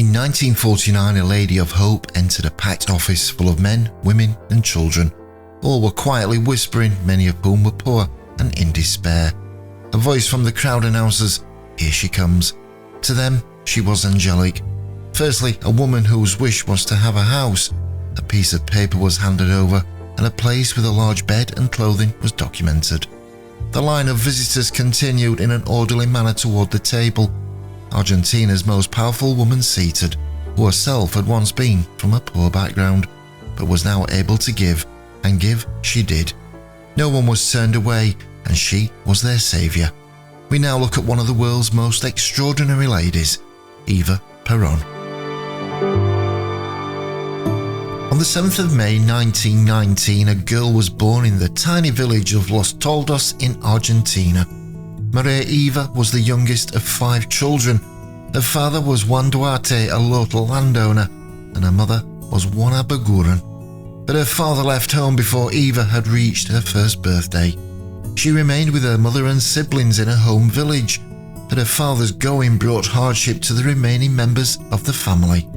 In 1949, a lady of hope entered a packed office full of men, women and children. All were quietly whispering, many of whom were poor and in despair. A voice from the crowd announces, "Here she comes." To them, she was angelic. Firstly, a woman whose wish was to have a house. A piece of paper was handed over, and a place with a large bed and clothing was documented. The line of visitors continued in an orderly manner toward the table. Argentina's most powerful woman seated, who herself had once been from a poor background, but was now able to give, and give she did. No one was turned away, and she was their saviour. We now look at one of the world's most extraordinary ladies, Eva Peron. On the 7th of May 1919, a girl was born in the tiny village of Los Toldos in Argentina. Maria Eva was the youngest of 5 children. Her father was Juan Duarte, a local landowner, and her mother was Juana Baguran. But her father left home before Eva had reached her first birthday. She remained with her mother and siblings in her home village, but her father's going brought hardship to the remaining members of the family.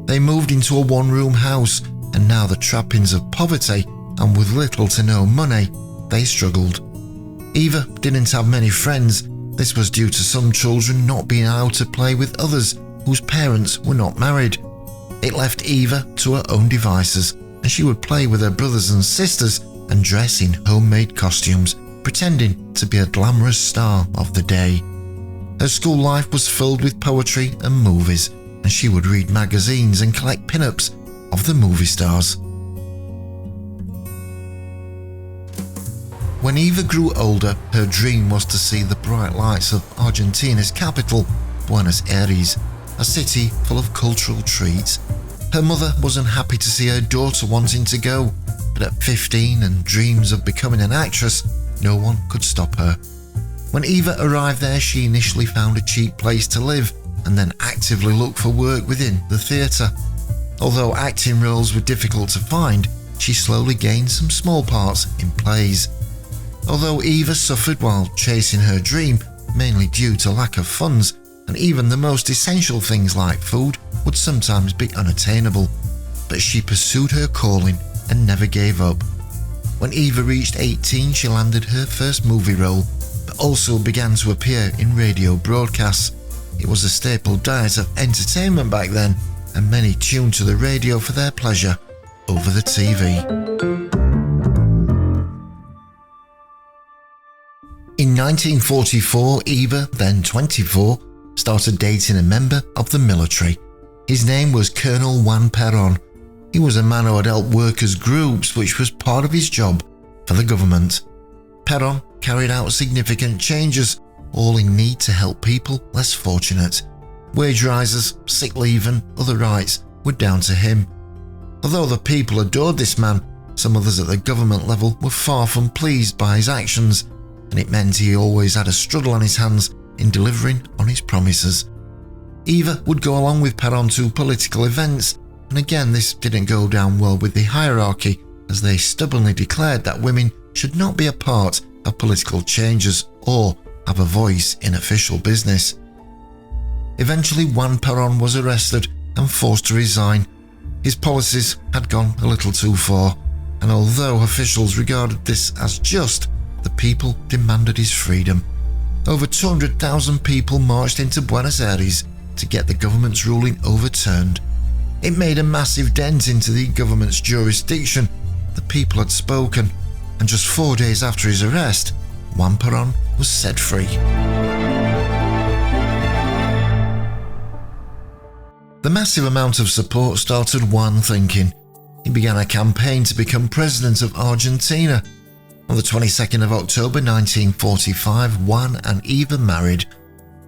They moved into a one-room house, and now the trappings of poverty, and with little to no money, they struggled. Eva didn't have many friends. This was due to some children not being allowed to play with others whose parents were not married. It left Eva to her own devices, and she would play with her brothers and sisters and dress in homemade costumes, pretending to be a glamorous star of the day. Her school life was filled with poetry and movies, and she would read magazines and collect pin-ups of the movie stars. When Eva grew older, her dream was to see the bright lights of Argentina's capital, Buenos Aires, a city full of cultural treats. Her mother wasn't happy to see her daughter wanting to go, but at 15 and dreams of becoming an actress, no one could stop her. When Eva arrived there, she initially found a cheap place to live and then actively looked for work within the theatre. Although acting roles were difficult to find, she slowly gained some small parts in plays. Although Eva suffered while chasing her dream, mainly due to lack of funds, and even the most essential things like food would sometimes be unattainable, but she pursued her calling and never gave up. When Eva reached 18, she landed her first movie role, but also began to appear in radio broadcasts. It was a staple diet of entertainment back then, and many tuned to the radio for their pleasure over the TV. In 1944, Eva, then 24, started dating a member of the military. His name was Colonel Juan Peron. He was a man who had helped workers' groups, which was part of his job for the government. Peron carried out significant changes, all in need to help people less fortunate. Wage rises, sick leave and other rights were down to him. Although the people adored this man, some others at the government level were far from pleased by his actions, and it meant he always had a struggle on his hands in delivering on his promises. Eva would go along with Peron to political events, and again this didn't go down well with the hierarchy, as they stubbornly declared that women should not be a part of political changes or have a voice in official business. Eventually, Juan Peron was arrested and forced to resign. His policies had gone a little too far, and although officials regarded this as just, the people demanded his freedom. Over 200,000 people marched into Buenos Aires to get the government's ruling overturned. It made a massive dent into the government's jurisdiction. The people had spoken, and just 4 days after his arrest, Juan Peron was set free. The massive amount of support started Juan thinking. He began a campaign to become president of Argentina. On the 22nd of October 1945, Juan and Eva married.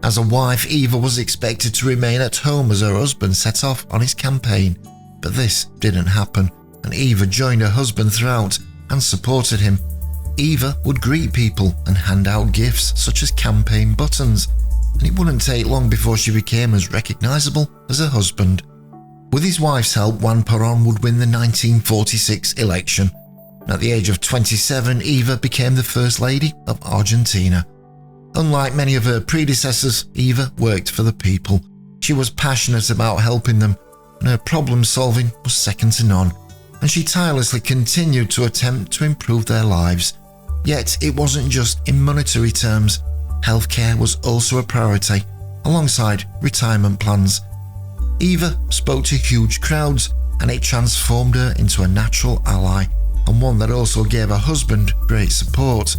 As a wife, Eva was expected to remain at home as her husband set off on his campaign, but this didn't happen, and Eva joined her husband throughout and supported him. Eva would greet people and hand out gifts such as campaign buttons, and it wouldn't take long before she became as recognisable as her husband. With his wife's help, Juan Peron would win the 1946 election. At the age of 27, Eva became the First Lady of Argentina. Unlike many of her predecessors, Eva worked for the people. She was passionate about helping them, and her problem solving was second to none, and she tirelessly continued to attempt to improve their lives. Yet it wasn't just in monetary terms. Healthcare was also a priority, alongside retirement plans. Eva spoke to huge crowds, and it transformed her into a natural ally, and one that also gave her husband great support.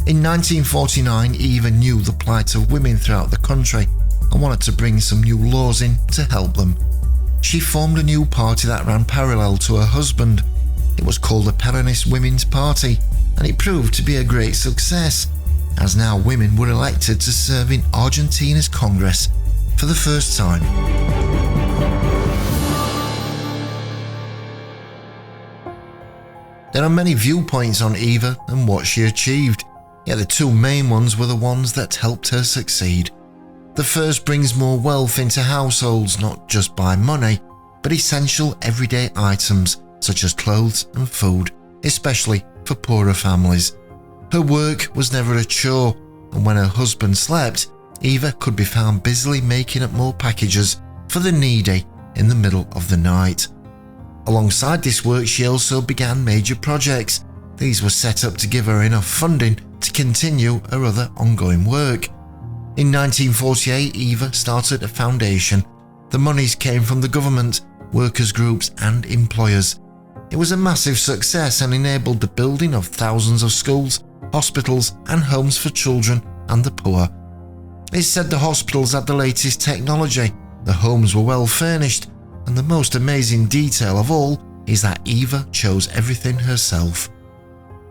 In 1949, Eva knew the plight of women throughout the country and wanted to bring some new laws in to help them. She formed a new party that ran parallel to her husband. It was called the Peronist Women's Party, and it proved to be a great success, as now women were elected to serve in Argentina's Congress for the first time. There are many viewpoints on Eva and what she achieved, yet the two main ones were the ones that helped her succeed. The first brings more wealth into households, not just by money, but essential everyday items such as clothes and food, especially for poorer families. Her work was never a chore, and when her husband slept, Eva could be found busily making up more packages for the needy in the middle of the night. Alongside this work, she also began major projects. These were set up to give her enough funding to continue her other ongoing work. In 1948, Eva started a foundation. The monies came from the government, workers' groups and employers. It was a massive success and enabled the building of thousands of schools, hospitals and homes for children and the poor. It's said the hospitals had the latest technology, the homes were well furnished, and the most amazing detail of all is that Eva chose everything herself.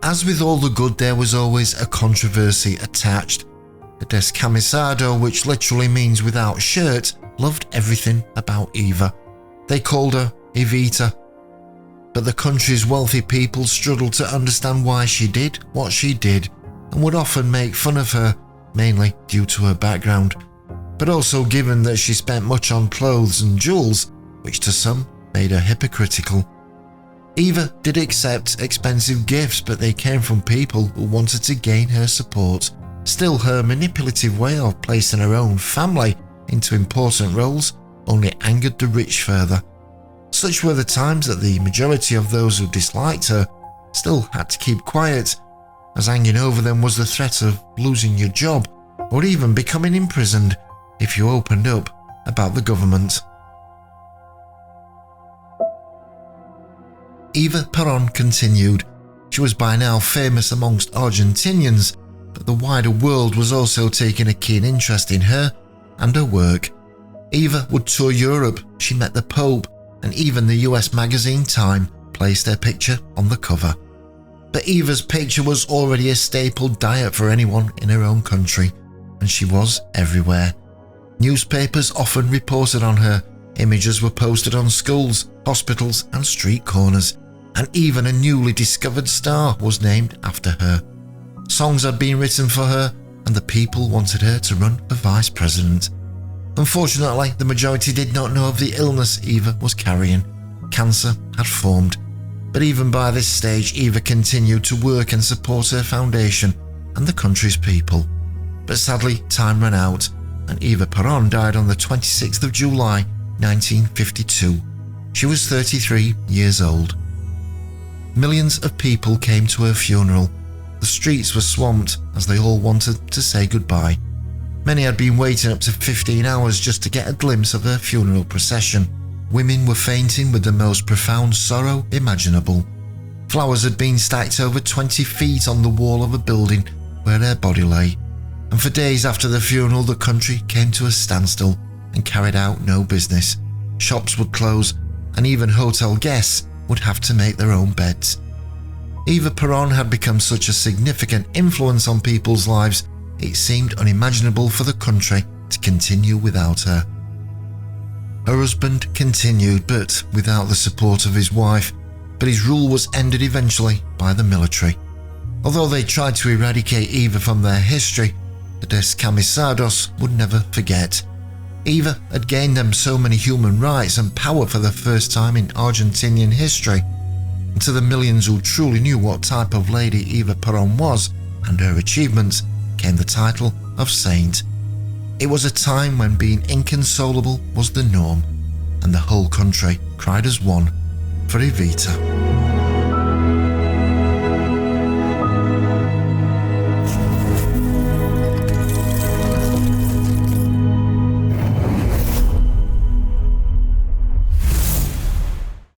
As with all the good, there was always a controversy attached. The descamisado, which literally means without shirt, loved everything about Eva. They called her Evita. But the country's wealthy people struggled to understand why she did what she did, and would often make fun of her, mainly due to her background, but also given that she spent much on clothes and jewels, which to some made her hypocritical. Eva did accept expensive gifts, but they came from people who wanted to gain her support. Still, her manipulative way of placing her own family into important roles only angered the rich further. Such were the times that the majority of those who disliked her still had to keep quiet, as hanging over them was the threat of losing your job or even becoming imprisoned if you opened up about the government. Eva Peron continued. She was by now famous amongst Argentinians, but the wider world was also taking a keen interest in her and her work. Eva would tour Europe, she met the Pope, and even the US magazine Time placed her picture on the cover. But Eva's picture was already a staple diet for anyone in her own country, and she was everywhere. Newspapers often reported on her, images were posted on schools, hospitals and street corners, and even a newly discovered star was named after her. Songs had been written for her, and the people wanted her to run for vice president. Unfortunately, the majority did not know of the illness Eva was carrying. Cancer had formed. But even by this stage, Eva continued to work and support her foundation and the country's people. But sadly, time ran out, and Eva Peron died on the 26th of July, 1952. She was 33 years old. Millions of people came to her funeral. The streets were swamped as they all wanted to say goodbye. Many had been waiting up to 15 hours just to get a glimpse of her funeral procession. Women were fainting with the most profound sorrow imaginable. Flowers had been stacked over 20 feet on the wall of a building where her body lay. And for days after the funeral, the country came to a standstill and carried out no business. Shops would close, and even hotel guests would have to make their own beds. Eva Peron had become such a significant influence on people's lives, it seemed unimaginable for the country to continue without her. Her husband continued, but without the support of his wife, but his rule was ended eventually by the military. Although they tried to eradicate Eva from their history, the descamisados would never forget. Eva had gained them so many human rights and power for the first time in Argentinian history, and to the millions who truly knew what type of lady Eva Peron was and her achievements came the title of saint. It was a time when being inconsolable was the norm, and the whole country cried as one for Evita.